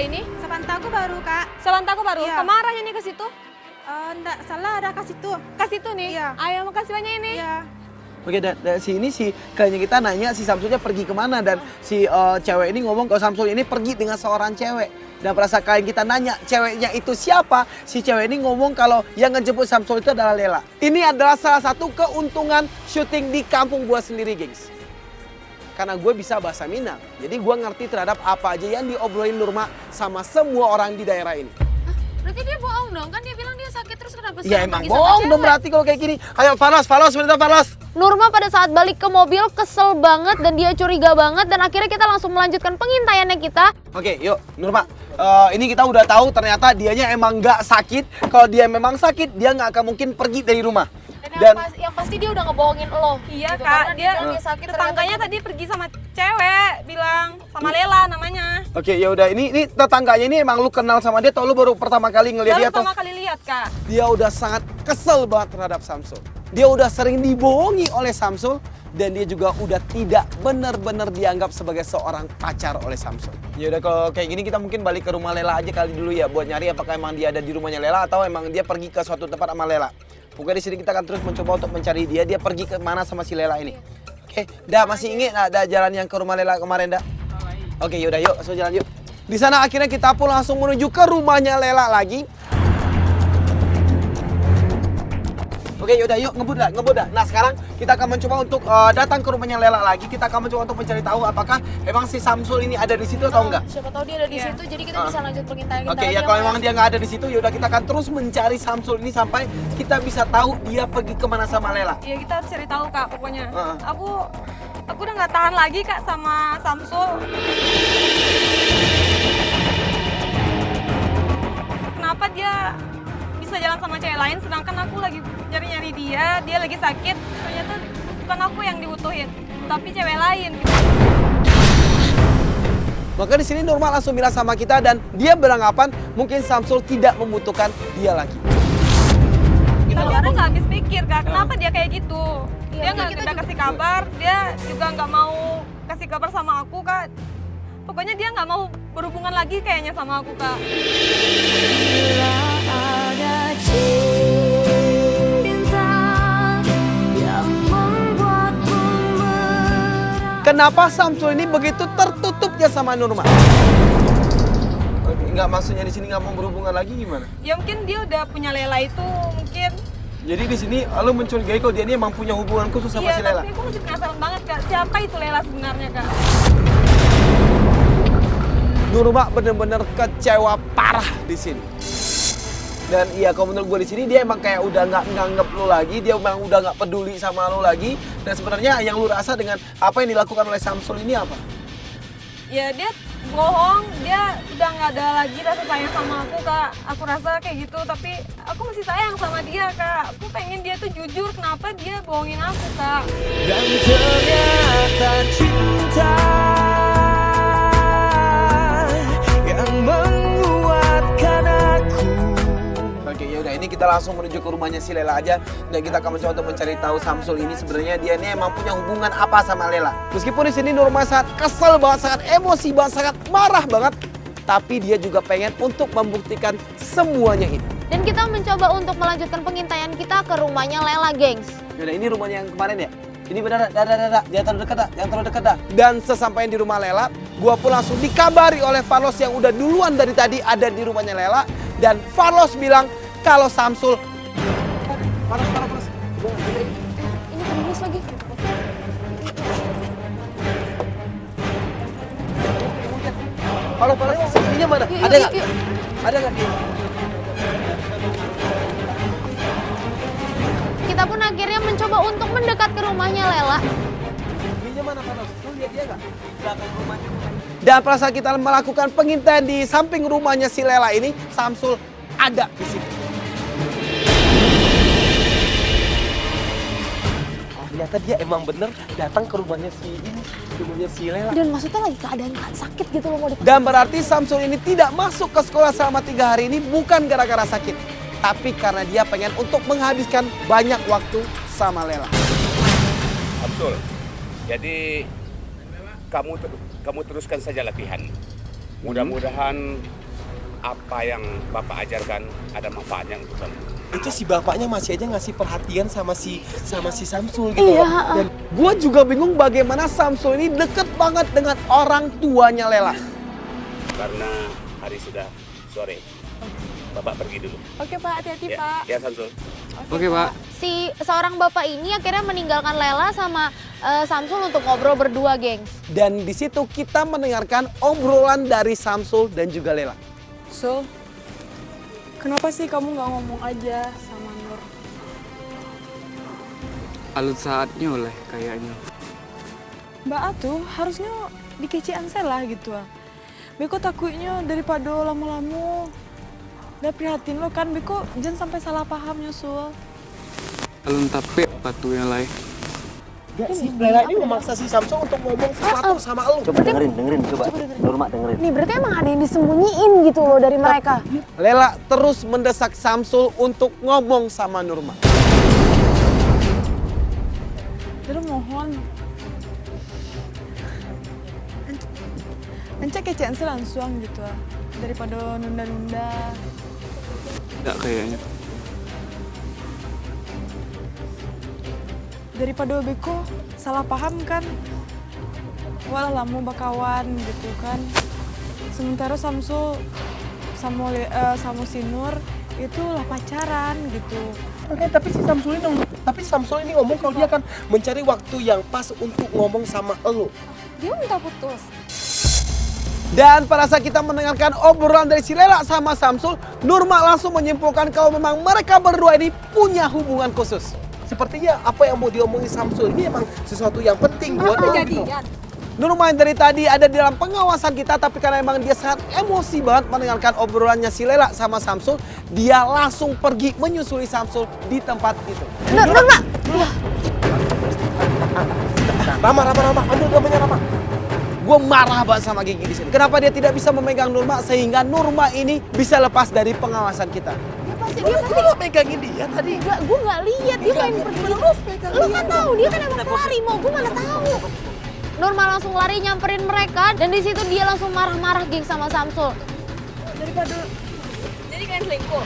ini? Sabantaku baru, Kak. Sabantaku baru? Iya. Kemarahnya nih ke situ? Enggak salah, ada ke situ. Ke situ nih? Iya. Ayo, makasih banyak ini. Iya. Oke, dari sini si kliennya kita nanya si Samsulnya pergi kemana dan si cewek ini ngomong kalau Samsul ini pergi dengan seorang cewek. Dan pada saat klien kita nanya ceweknya itu siapa, si cewek ini ngomong kalau yang ngejemput Samsul itu adalah Lela. Ini adalah salah satu keuntungan syuting di kampung gua sendiri, gengs. Karena gue bisa bahasa Minang, jadi gue ngerti terhadap apa aja yang diobrolin Nurma sama semua orang di daerah ini. Berarti dia bohong dong, kan dia bilang dia sakit terus kenapa Ya sekarang emang pergi sama bohong dong cewek? berarti kalau kayak gini. Ayo Faros, sebentar Faros. Nurma pada saat balik ke mobil kesel banget dan dia curiga banget dan akhirnya kita langsung melanjutkan pengintaiannya kita. Oke, yuk Nurma. Ini kita udah tahu ternyata dianya emang nggak sakit. Kalau dia memang sakit, dia nggak akan mungkin pergi dari rumah. Dan yang pasti dia udah ngebohongin lo. Iya gitu, Kak, karena dia bilang dia sakit. tetangganya tadi pergi sama cewek, bilang sama Lela namanya. Oke, ya udah ini tetangganya ini emang lu kenal sama dia atau lu baru pertama kali ngeliat Baru dia atau pertama kali lihat Kak. dia udah sangat kesel banget terhadap Samsul. Dia udah sering dibohongi oleh Samsul dan dia juga udah tidak benar-benar dianggap sebagai seorang pacar oleh Samsul. Ya udah kalau kayak gini kita mungkin balik ke rumah Lela aja kali dulu ya buat nyari apakah emang dia ada di rumahnya Lela atau emang dia pergi ke suatu tempat sama Lela. Pokoknya di sini kita akan terus mencoba untuk mencari dia. Dia pergi ke mana sama si Lela ini. Oke, dah masih inget ada jalan yang ke rumah Lela kemarin dah? Oke, yaudah yuk, langsung jalan yuk. Di sana akhirnya kita pun langsung menuju ke rumahnya Lela lagi. Oke, yaudah yuk ngebut dah. Nah sekarang kita akan mencoba untuk datang ke rumahnya Lela lagi. Kita akan mencoba untuk mencari tahu apakah emang si Samsul ini ada di situ atau enggak. Siapa tahu dia ada di situ, jadi kita bisa lanjut pengintaian kita. Oke, ya kalau emang dia nggak ada di situ, yaudah kita akan terus mencari Samsul ini sampai kita bisa tahu dia pergi kemana sama Lela. Iya kita harus cari tahu Kak pokoknya. Heeh. Aku udah nggak tahan lagi Kak sama Samsul. Kenapa dia bisa jalan sama cewek lain sedangkan aku lagi nyari-nyari dia lagi sakit. Ternyata bukan aku yang diutuhin, tapi cewek lain gitu. Maka di sini Nurma langsung bilang sama kita dan dia beranggapan mungkin Samsul tidak membutuhkan dia lagi. Tapi aku nggak habis pikir Kak, kenapa dia kayak gitu? Iya, Dia nggak kita kita juga- kasih kabar, dia juga nggak mau kasih kabar sama aku Kak. Pokoknya dia nggak mau berhubungan lagi kayaknya sama aku Kak. Kenapa Samsul ini begitu tertutupnya sama Nurma? Enggak, maksudnya di sini nggak mau berhubungan lagi gimana? Ya mungkin dia udah punya Lela itu mungkin. Jadi di sini lo mencurigai kalau dia ini emang punya hubungan khusus sama Iya, si Lela. tapi aku masih penasaran banget Kak, siapa itu Lela sebenarnya Kak? Nurma bener-bener kecewa parah di sini. Dan iya kalau menurut gue di sini dia emang kayak udah nggak nganggep lo lagi, dia emang udah nggak peduli sama lo lagi. Dan sebenarnya yang lo rasa dengan apa yang dilakukan oleh Samsul ini apa? Ya dia bohong, dia udah nggak ada lagi rasa sayang sama aku Kak. Aku rasa kayak gitu, tapi aku masih sayang sama dia Kak. Aku pengen dia tuh jujur, kenapa dia bohongin aku Kak? Dan ternyata cinta yang menguatkan aku. Oke, yaudah ini kita langsung menuju ke rumahnya si Lela aja dan kita akan mencoba untuk mencari tahu Samsul ini sebenarnya dia ini emang punya hubungan apa sama Lela. Meskipun di sini Nurma sangat kesel banget, sangat emosi banget, sangat marah banget, tapi dia juga pengen untuk membuktikan semuanya ini. Dan kita mencoba untuk melanjutkan pengintaian kita ke rumahnya Lela, gengs. Yaudah ini rumahnya yang kemarin ya? Ini benar, dah, jangan terlalu dekat dah. Dan sesampainya di rumah Lela, gua pun langsung dikabari oleh Farlos yang udah duluan dari tadi ada di rumahnya Lela. Dan Farlos bilang kalau Samsul... Farlos. Ini penulis lagi. Farlos, sepertinya mana? Yuk, Ada yuk, nggak? yuk. Ada nggak dia? Kita pun akhirnya mencoba untuk mendekat ke rumahnya Lela. Dia mana Farlos? Lu lihat dia nggak? Belakang rumahnya. Dan pada saat kita melakukan pengintaian di samping rumahnya si Lela ini, Samsul ada di situ. Oh, ternyata dia emang bener datang ke rumahnya si Lela. Dan maksudnya lagi keadaan sakit gitu loh mau Dan berarti Samsul ini tidak masuk ke sekolah selama 3 hari ini bukan gara-gara sakit, tapi karena dia pengen untuk menghabiskan banyak waktu sama Lela. Samsul, jadi kamu teruskan saja latihan. Mudah-mudahan apa yang Bapak ajarkan ada manfaatnya untuk Samsul. Itu si bapaknya masih aja ngasih perhatian sama si Samsul gitu. Iya, Dan Gue juga bingung bagaimana Samsul ini deket banget dengan orang tuanya Lela. Karena hari sudah sore, Bapak pergi dulu. Oke Pak, hati-hati Ya, Pak. ya Samsul. Oke Pak. Si seorang bapak ini akhirnya meninggalkan Lela sama Samsul untuk ngobrol berdua, gengs. Dan di situ kita mendengarkan obrolan dari Samsul dan juga Lela. Sul, kenapa sih kamu nggak ngomong aja sama Nur? Alut saatnya oleh kayaknya. Mbak Atuh harusnya dikecean lah gitu ah. Beko takutnya daripada lama-lama. Udah prihatin lo kan, Beko jangan sampai salah paham Sul. Alun tapi patu yang lain. gak si Lela ini memaksa si Samsul untuk ngomong sesuatu sama lu. Coba dengerin coba. Nurma dengerin. Nih berarti emang ada yang disembunyiin gitu loh dari mereka. Lela terus mendesak Samsul untuk ngomong sama Nurma. Jadi mohon. Encek kecean langsung gitu ah. Daripada nunda-nunda. Tidak kayaknya. Daripada Beko salah paham kan. Walah lama bakawan gitu kan. Sementara Samsul sama si Nur itu lah pacaran gitu. Oke, tapi Samsul ini ngomong kalau dia akan mencari waktu yang pas untuk ngomong sama lu. Dia minta putus. Dan pada saat kita mendengarkan obrolan dari si Lela sama Samsul, Nurma langsung menyimpulkan kalau memang mereka berdua ini punya hubungan khusus. Sepertinya apa yang mau diomongin Samsul ini emang sesuatu yang penting buat lu gitu. Nurma yang dari tadi ada di dalam pengawasan kita, tapi karena emang dia sangat emosi banget mendengarkan obrolannya si Lela sama Samsul, dia langsung pergi menyusuli Samsul di tempat itu. Nurma! Rama, ambil gambarnya Rama. Gue marah banget sama Gigi di sini. Kenapa dia tidak bisa memegang Nurma sehingga Nurma ini bisa lepas dari pengawasan kita? Dia pasti Lu megangin dia tadi. Enggak, gue nggak lihat dia main pergi. Lu kan tahu dia kan emang pelari, mau gue mana tahu. Nurma langsung lari nyamperin mereka dan di situ dia langsung marah-marah geng sama Samsul. Daripada jadi kalian selingkuh.